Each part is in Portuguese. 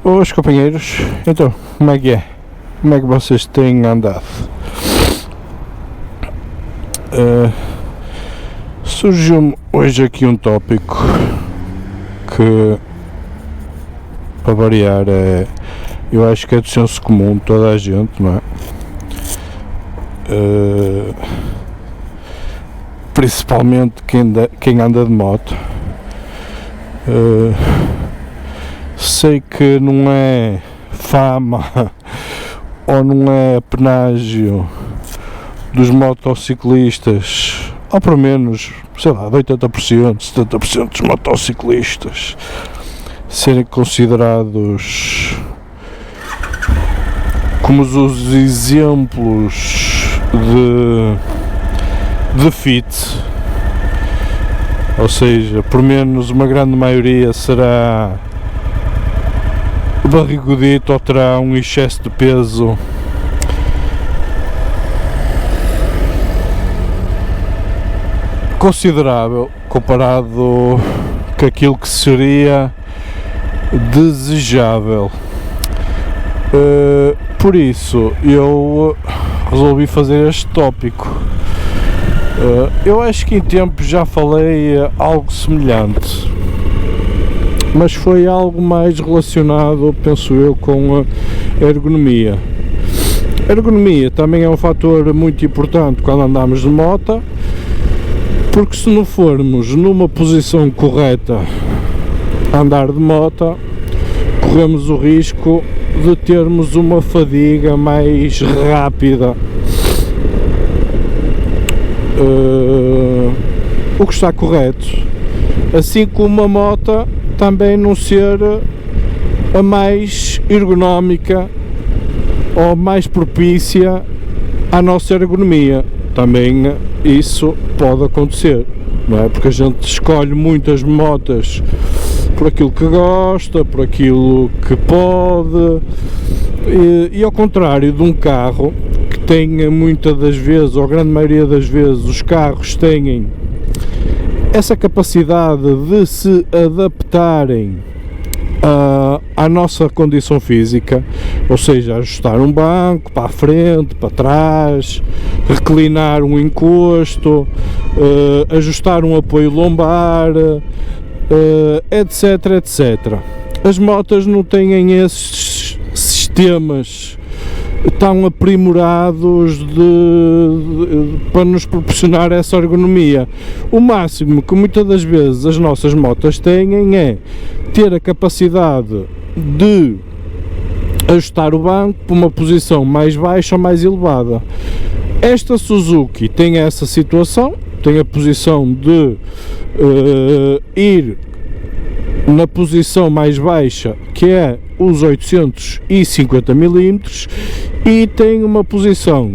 Boas, companheiros, então, como é que é? Como é que vocês têm andado? Surgiu-me hoje aqui um tópico que, para variar, eu acho que é do senso comum de toda a gente, não é? Principalmente quem anda de moto. Sei que não é fama ou não é penágio dos motociclistas, ou pelo menos, sei lá, de 80%, 70% dos motociclistas serem considerados como os exemplos de fit, ou seja, por menos uma grande maioria será barrigudito ou terá um excesso de peso considerável comparado com aquilo que seria desejável. Por isso eu resolvi fazer este tópico. Eu acho que em tempos já falei algo semelhante, mas foi algo mais relacionado, penso eu, com a ergonomia. A ergonomia também é um fator muito importante quando andamos de moto, porque se não formos numa posição correta a andar de moto, corremos o risco de termos uma fadiga mais rápida, o que está correto, assim como a moto também não ser a mais ergonómica ou mais propícia à nossa ergonomia. Também isso pode acontecer, não é? Porque a gente escolhe muitas motas por aquilo que gosta, por aquilo que pode, e ao contrário de um carro que tem muitas das vezes, ou a grande maioria das vezes, os carros têm essa capacidade de se adaptarem à nossa condição física, ou seja, ajustar um banco para a frente, para trás, reclinar um encosto, ajustar um apoio lombar, etc, etc. As motas não têm esses sistemas tão aprimorados para nos proporcionar essa ergonomia. O máximo que muitas das vezes as nossas motas têm é ter a capacidade de ajustar o banco para uma posição mais baixa ou mais elevada. Esta Suzuki tem essa situação, tem a posição de ir na posição mais baixa, que é os 850 mm, e tem uma posição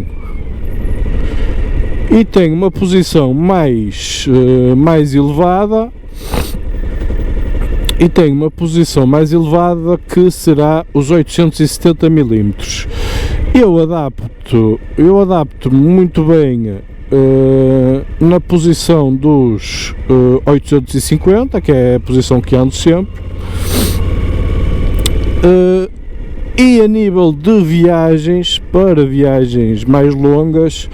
mais elevada, que será os 870 mm. Eu adapto muito bem na posição dos 850, que é a posição que ando sempre, e a nível de viagens, para viagens mais longas,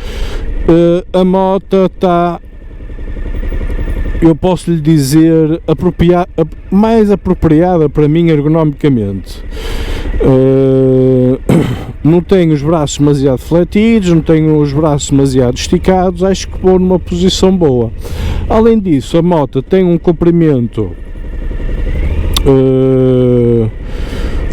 a moto está, eu posso lhe dizer, mais apropriada para mim ergonomicamente. Não tenho os braços demasiado fletidos, não tenho os braços demasiado esticados, acho que vou numa posição boa. Além disso, a moto tem um comprimento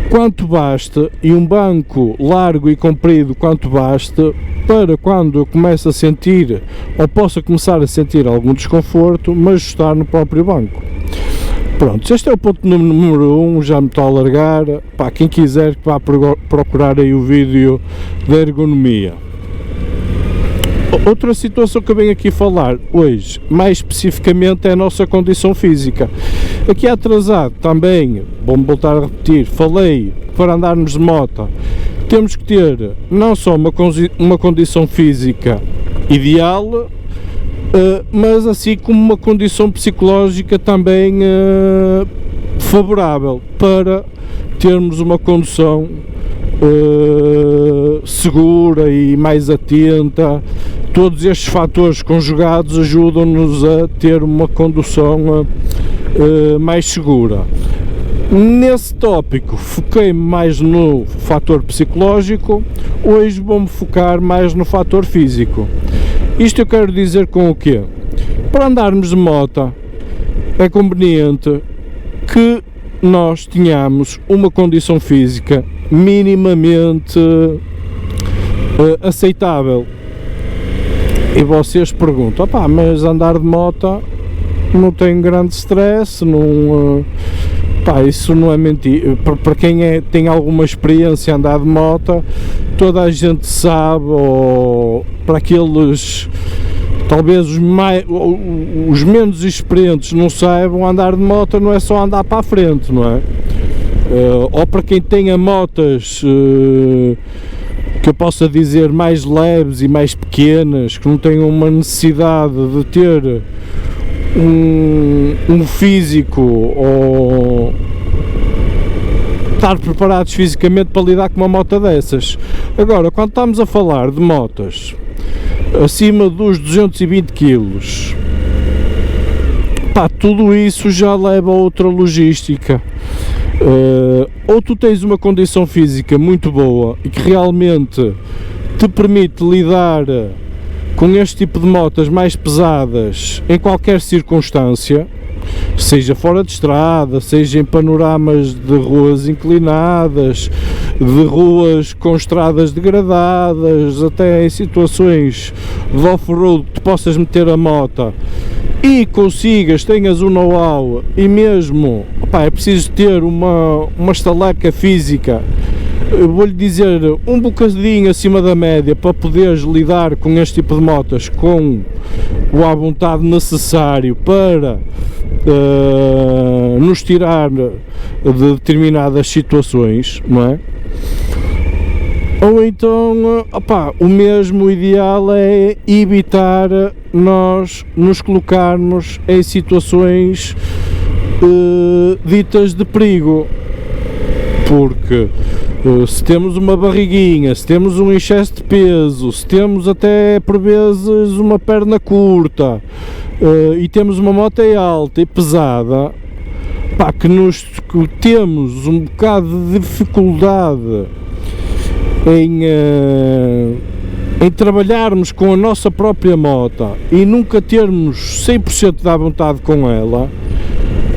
quanto basta, e um banco largo e comprido quanto basta, para quando eu começo a sentir, ou possa começar a sentir algum desconforto, me ajustar no próprio banco. Pronto, este é o ponto número 1, já me estou a alargar. Para quem quiser que vá procurar aí o vídeo da ergonomia. Outra situação que eu venho aqui falar hoje, mais especificamente, é a nossa condição física. Aqui atrasado também, vou-me voltar a repetir, falei, para andarmos de moto, temos que ter não só uma condição física ideal, mas assim como uma condição psicológica também favorável para termos uma condução segura e mais atenta. Todos estes fatores conjugados ajudam-nos a ter uma condução mais segura. Nesse tópico foquei-me mais no fator psicológico, hoje vou-me focar mais no fator físico. Isto eu quero dizer com o quê? Para andarmos de moto é conveniente que nós tenhamos uma condição física minimamente aceitável. E vocês perguntam, opá, mas andar de moto não tem grande stress, não, pá, isso não é mentira. Para quem tem alguma experiência a andar de moto, toda a gente sabe, ou para aqueles, talvez os menos experientes não saibam, andar de moto não é só andar para a frente, não é? Ou para quem tenha motas que eu possa dizer mais leves e mais pequenas, que não tenham uma necessidade de ter um físico ou estar preparados fisicamente para lidar com uma moto dessas. Agora, quando estamos a falar de motas acima dos 220 kg, pá, tudo isso já leva a outra logística. Ou tu tens uma condição física muito boa e que realmente te permite lidar com este tipo de motas mais pesadas em qualquer circunstância, seja fora de estrada, seja em panoramas de ruas inclinadas, de ruas com estradas degradadas, até em situações de off-road que tu possas meter a moto e consigas, tenhas um know-how e mesmo, opá, é preciso ter uma estaleca física, vou-lhe dizer, um bocadinho acima da média para poderes lidar com este tipo de motas com o à vontade necessário para nos tirar de determinadas situações, não é? Ou então, opá, o mesmo ideal é evitar nós nos colocarmos em situações ditas de perigo, porque se temos uma barriguinha, se temos um excesso de peso, se temos até por vezes uma perna curta e temos uma moto alta e pesada, pá, que temos um bocado de dificuldade em trabalharmos com a nossa própria moto e nunca termos 100% da vontade com ela,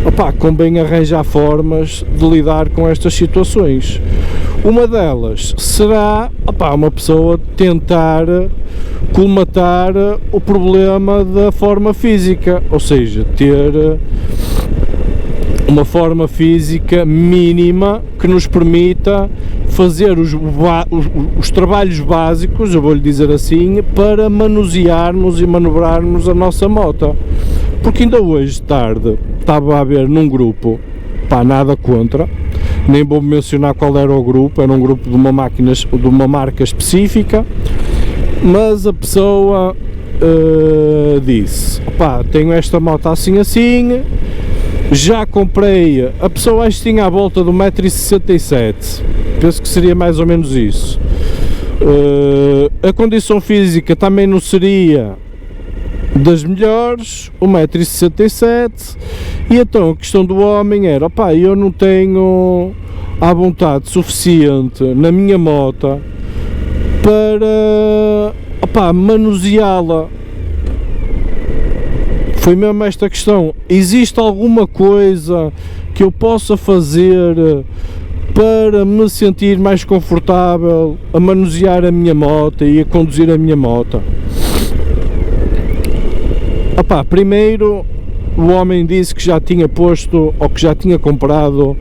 opá, convém arranjar formas de lidar com estas situações. Uma delas será, opá, uma pessoa tentar colmatar o problema da forma física, ou seja, ter uma forma física mínima que nos permita fazer os trabalhos básicos, eu vou-lhe dizer assim, para manusearmos e manobrarmos a nossa moto. Porque ainda hoje de tarde estava a ver num grupo, pá, nada contra, nem vou mencionar qual era o grupo, era um grupo de uma marca específica, mas a pessoa disse, pá, tenho esta moto assim assim, já comprei, a pessoa acho que tinha à volta de 1,67 m, penso que seria mais ou menos isso. A condição física também não seria das melhores, 1,67 m, e então a questão do homem era, opá, eu não tenho à vontade suficiente na minha moto para, opá, manuseá-la. Foi mesmo esta questão, existe alguma coisa que eu possa fazer para me sentir mais confortável a manusear a minha moto e a conduzir a minha moto? Opá, primeiro o homem disse que já tinha posto ou que já tinha comprado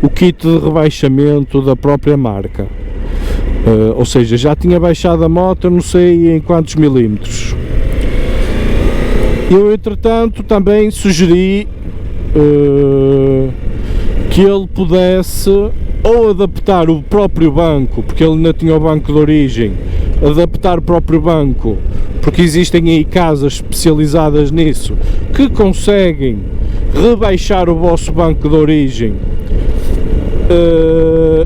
o kit de rebaixamento da própria marca, ou seja, já tinha baixado a moto não sei em quantos milímetros. Eu entretanto também sugeri que ele pudesse ou adaptar o próprio banco, porque ele ainda tinha o banco de origem, adaptar o próprio banco, porque existem aí casas especializadas nisso que conseguem rebaixar o vosso banco de origem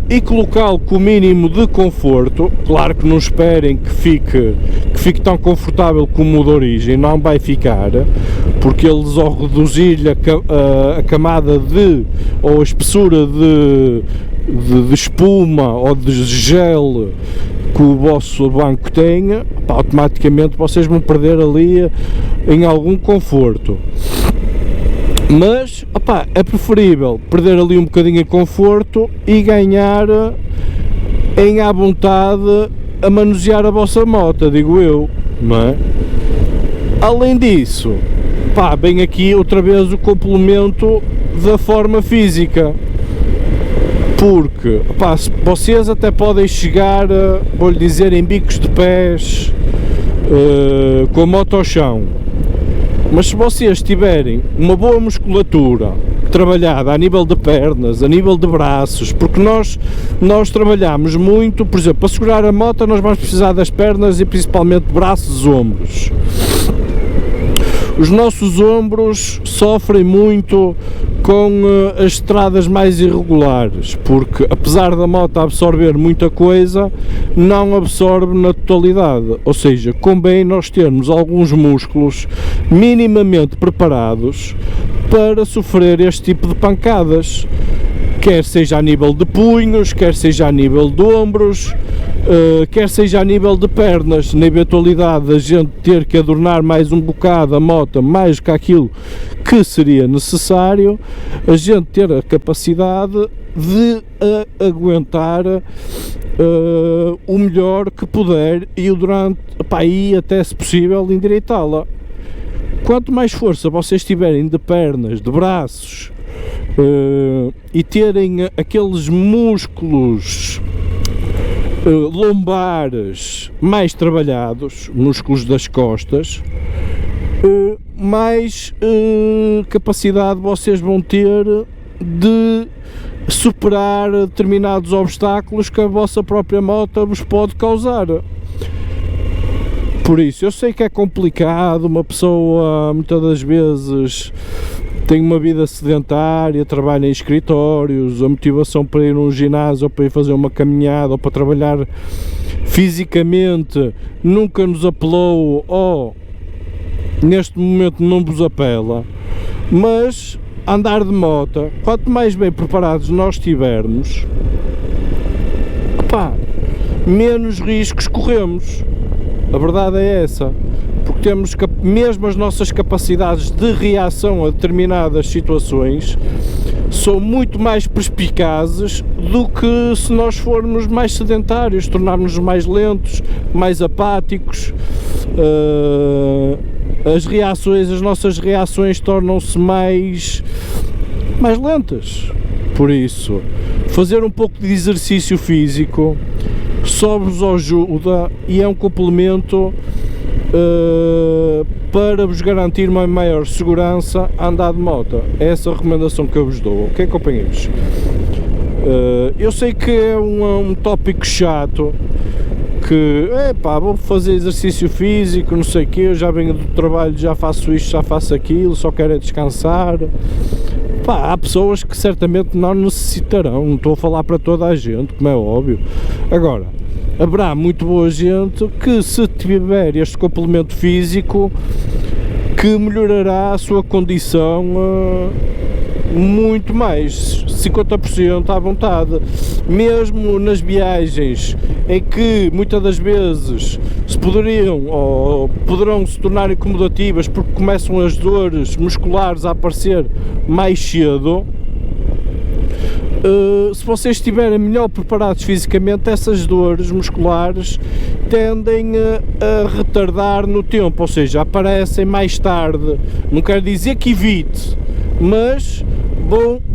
e colocá-lo com o mínimo de conforto. Claro que não esperem que fique tão confortável como o de origem, não vai ficar, porque eles, ao reduzir-lhe a camada ou a espessura de espuma ou de gel que o vosso banco tenha, automaticamente vocês vão perder ali em algum conforto. Mas é preferível perder ali um bocadinho em conforto e ganhar em à vontade a manusear a vossa moto, digo eu, não é? Além disso, vem aqui outra vez o complemento da forma física, porque vocês até podem chegar, vou-lhe dizer, em bicos de pés com a moto ao chão. Mas se vocês tiverem uma boa musculatura trabalhada a nível de pernas, a nível de braços, porque nós trabalhamos muito, por exemplo, para segurar a moto nós vamos precisar das pernas e principalmente braços e ombros. Os nossos ombros sofrem muito com as estradas mais irregulares, porque apesar da moto absorver muita coisa, não absorve na totalidade, ou seja, convém nós termos alguns músculos minimamente preparados para sofrer este tipo de pancadas, quer seja a nível de punhos, quer seja a nível de ombros, quer seja a nível de pernas. Na eventualidade da gente ter que adornar mais um bocado a moto, mais que aquilo que seria necessário, a gente ter a capacidade de aguentar o melhor que puder e durante, e até se possível endireitá-la. Quanto mais força vocês tiverem de pernas, de braços e terem aqueles músculos lombares mais trabalhados, músculos das costas, mais capacidade vocês vão ter de superar determinados obstáculos que a vossa própria moto vos pode causar. Por isso, eu sei que é complicado, uma pessoa muitas das vezes tem uma vida sedentária, trabalha em escritórios, a motivação para ir num ginásio ou para ir fazer uma caminhada ou para trabalhar fisicamente nunca nos apelou ou neste momento não vos apela, mas andar de moto, quanto mais bem preparados nós estivermos, menos riscos corremos. A verdade é essa, porque temos mesmo as nossas capacidades de reação a determinadas situações são muito mais perspicazes do que se nós formos mais sedentários, tornarmos-nos mais lentos, mais apáticos. As nossas reações tornam-se mais lentas. Por isso, fazer um pouco de exercício físico só vos ajuda e é um complemento para vos garantir uma maior segurança a andar de moto. É essa a recomendação que eu vos dou, ok, companheiros? Eu sei que é um tópico chato, que vou fazer exercício físico, não sei o quê, eu já venho do trabalho, já faço isto, já faço aquilo, só quero é descansar. Há pessoas que certamente não necessitarão, não estou a falar para toda a gente, como é óbvio. Agora, haverá muito boa gente que, se tiver este complemento físico, que melhorará a sua condição muito mais, 50% à vontade, mesmo nas viagens em que muitas das vezes se poderão se tornar incomodativas porque começam as dores musculares a aparecer mais cedo. Se vocês estiverem melhor preparados fisicamente, essas dores musculares tendem a retardar no tempo, ou seja, aparecem mais tarde. Não quero dizer que evite, mas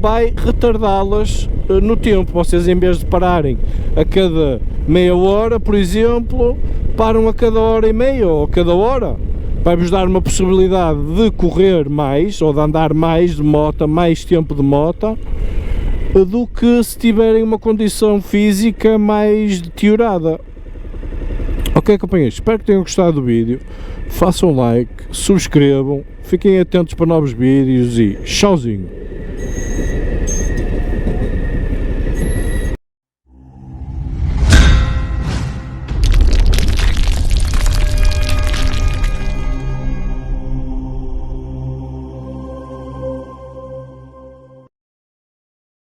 vai retardá-las no tempo. Vocês, em vez de pararem a cada meia hora, por exemplo, param a cada hora e meia ou a cada hora. Vai-vos dar uma possibilidade de correr mais ou de andar mais de moto, mais tempo de moto, do que se tiverem uma condição física mais deteriorada. Ok, companheiros, espero que tenham gostado do vídeo, façam like, subscrevam, fiquem atentos para novos vídeos e tchauzinho!